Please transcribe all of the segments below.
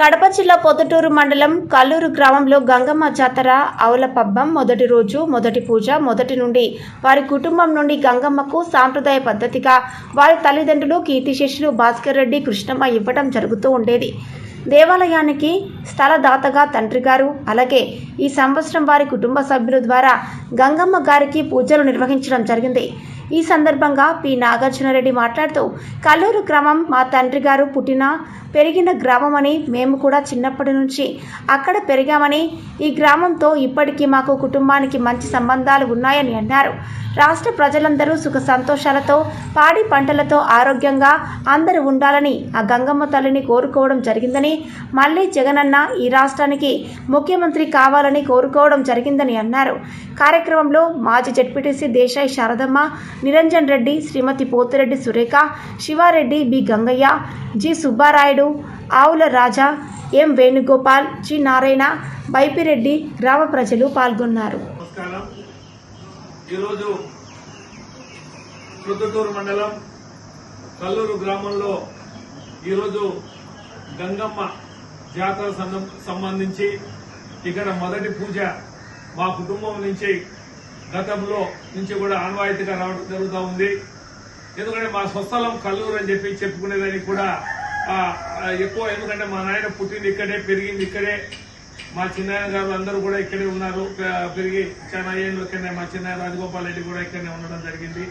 కడప జిల్లా పొద్దుటూరు మండలం కల్లూరు గ్రామంలో గంగమ్మ జాతర ఆవుల పబ్బం మొదటి రోజు మొదటి పూజ మొదటి నుండి వారి కుటుంబం నుండి గంగమ్మకు సాంప్రదాయ పద్ధతిగా వారి తల్లిదండ్రులు కీర్తిశేషులు భాస్కర్ రెడ్డి కృష్ణమ్మ ఇవ్వడం జరుగుతూ ఉండేది. దేవాలయానికి స్థలదాతగా తండ్రి గారు, అలాగే ఈ సంవత్సరం వారి కుటుంబ సభ్యుల ద్వారా గంగమ్మ గారికి పూజలు నిర్వహించడం జరిగింది. ఈ సందర్భంగా పి నాగార్జునరెడ్డి మాట్లాడుతూ, కల్లూరు గ్రామం మా తండ్రి గారు పుట్టిన పెరిగిన గ్రామమని, మేము కూడా చిన్నప్పటి నుంచి అక్కడ పెరిగామని, ఈ గ్రామంతో ఇప్పటికీ మాకు కుటుంబానికి మంచి సంబంధాలు ఉన్నాయని అన్నారు. రాష్ట్ర ప్రజలందరూ సుఖ సంతోషాలతో పాడి పంటలతో ఆరోగ్యంగా అందరూ ఉండాలని ఆ గంగమ్మ తల్లిని కోరుకోవడం జరిగిందని, మళ్ళీ జగనన్న ఈ రాష్ట్రానికి ముఖ్యమంత్రి కావాలని కోరుకోవడం జరిగిందని అన్నారు. కార్యక్రమంలో మాజీ జెడ్పీటీసీ దేశాయి శారదమ్మ, నిరంజన్ రెడ్డి, శ్రీమతి పోతిరెడ్డి సురేఖ, శివారెడ్డి, బి గంగయ్య, జి సుబ్బారాయుడు, ఆవుల రాజా, ఎం వేణుగోపాల్, జి నారాయణ, బైపిరెడ్డి గ్రామ ప్రజలు పాల్గొన్నారు. ఈరోజు ప్రొద్దుటూరు మండలం కల్లూరు గ్రామంలో ఈరోజు గంగమ్మ జాతర సంబంధించి ఇక్కడ మొదటి పూజ మా కుటుంబం నుంచి గతంలో నుంచి కూడా ఆనవాయితీగా రావడం జరుగుతూ ఉంది. ఎందుకంటే మా స్వస్థలం కల్లూరు అని చెప్పి చెప్పుకునేదానికి కూడా ఎక్కువ, ఎందుకంటే మా నాయన పుట్టింది ఇక్కడే, పెరిగింది ఇక్కడే, మా చిన్నాయన గారు అందరూ కూడా ఇక్కడే ఉన్నారు, పెరిగి చాలా ఏళ్ళు ఇక్కడనే, మా చిన్నాయన రాజగోపాల్ రెడ్డి కూడా ఇక్కడనే ఉండడం జరిగింది.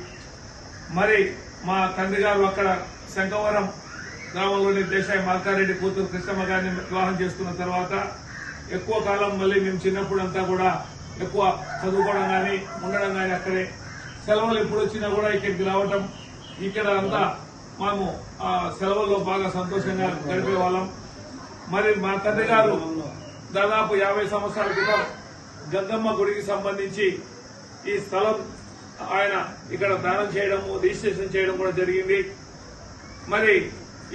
మరి మా తండ్రి గారు అక్కడ శంకవరం గ్రామంలోని దేశాయి మార్కారెడ్డి కూతురు కృష్ణమ్మ గారిని వివాహం చేసుకున్న తర్వాత ఎక్కువ కాలం మళ్ళీ మేము చిన్నప్పుడు అంతా కూడా ఎక్కువ చదువుకోవడం కానీ ఉండడం కానీ అక్కడే, సెలవులు ఎప్పుడు వచ్చినా కూడా ఇక్కడికి రావటం, ఇక్కడ అంతా మేము ఆ సెలవుల్లో బాగా సంతోషంగా గడిపే వాళ్ళం. మరి మా తండ్రి గారు దాదాపు 50 సంవత్సరాల క్రితం గంగమ్మ గుడికి సంబంధించి ఈ స్థలం ఆయన ఇక్కడ దానం చేయడము, రిజిస్ట్రేషన్ చేయడం కూడా జరిగింది. మరి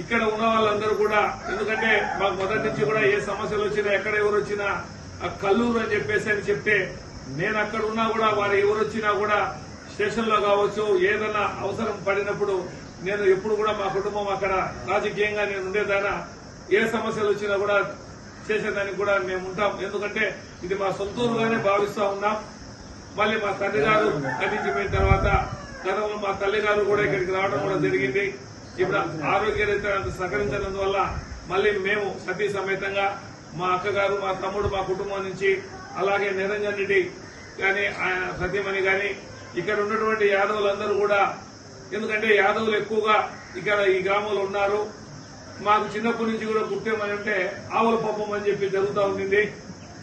ఇక్కడ ఉన్న వాళ్ళందరూ కూడా, ఎందుకంటే మాకు మొదటి నుంచి కూడా ఏ సమస్యలు వచ్చినా, ఎక్కడ ఎవరు వచ్చినా కల్లూరు అని చెప్పేసి అని చెప్తే, నేను అక్కడ ఉన్నా కూడా వారు ఎవరు వచ్చినా కూడా స్టేషన్ లో కావచ్చు, ఏదైనా అవసరం పడినప్పుడు నేను ఎప్పుడు కూడా మా కుటుంబం అక్కడ రాజకీయంగా నేను ఉండేదానా, ఏ సమస్యలు వచ్చినా కూడా చేసేదానికి కూడా మేము ఉంటాం. ఎందుకంటే ఇది మా సొంతూరుగానే భావిస్తా ఉన్నాం. మళ్ళీ మా తండ్రి గారు గతించిపోయిన తర్వాత గతంలో మా తల్లి గారు కూడా ఇక్కడికి రావడం కూడా జరిగింది. ఇప్పుడు ఆరోగ్యరీత్యా సహకరించినందువల్ల మళ్ళీ మేము సతీ సమేతంగా మా అక్కగారు, మా తమ్ముడు, మా కుటుంబం నుంచి, అలాగే నిరంజన్ రెడ్డి కానీ ఆయన సతీమణి కానీ, ఇక్కడ ఉన్నటువంటి యాదవులందరూ కూడా, ఎందుకంటే యాదవులు ఎక్కువగా ఇక్కడ ఈ గ్రామంలో ఉన్నారు. మాకు చిన్నప్పటి నుంచి కూడా పుట్టేమని అంటే ఆవుల పబ్బం అని చెప్పి జరుగుతూ ఉంటుంది.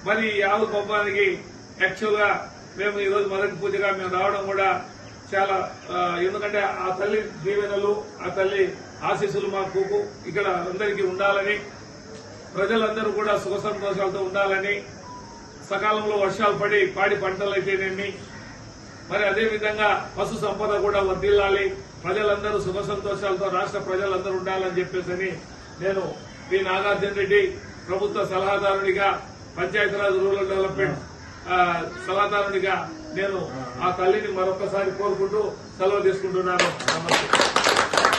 మరి ఈ ఆవుల పబ్బానికి యాక్చువల్ గా మేము ఈరోజు మొదటి పూజగా మేము రావడం కూడా చాలా, ఎందుకంటే ఆ తల్లి దీవెనలు, ఆ తల్లి ఆశీస్సులు మాకు ఇక్కడ అందరికీ ఉండాలని, ప్రజలందరూ కూడా సుఖ సంతోషాలతో ఉండాలని, సకాలంలో వర్షాలు పడి పాడి పంటలు అయితేనేమి, మరి అదేవిధంగా పశు సంపద కూడా వర్ధిల్లాలి, ప్రజలందరూ సుఖ సంతోషాలతో రాష్ట్ర ప్రజలందరూ ఉండాలని చెప్పేసి నేను పి నాగార్జున రెడ్డి ప్రభుత్వ సలహాదారునిగా, పంచాయతీరాజ్ రూరల్ డెవలప్మెంట్ సలహాదారునిగా నేను ఆ తల్లిని మరొకసారి కోరుకుంటూ సెలవు తీసుకుంటున్నాను. నమస్తే.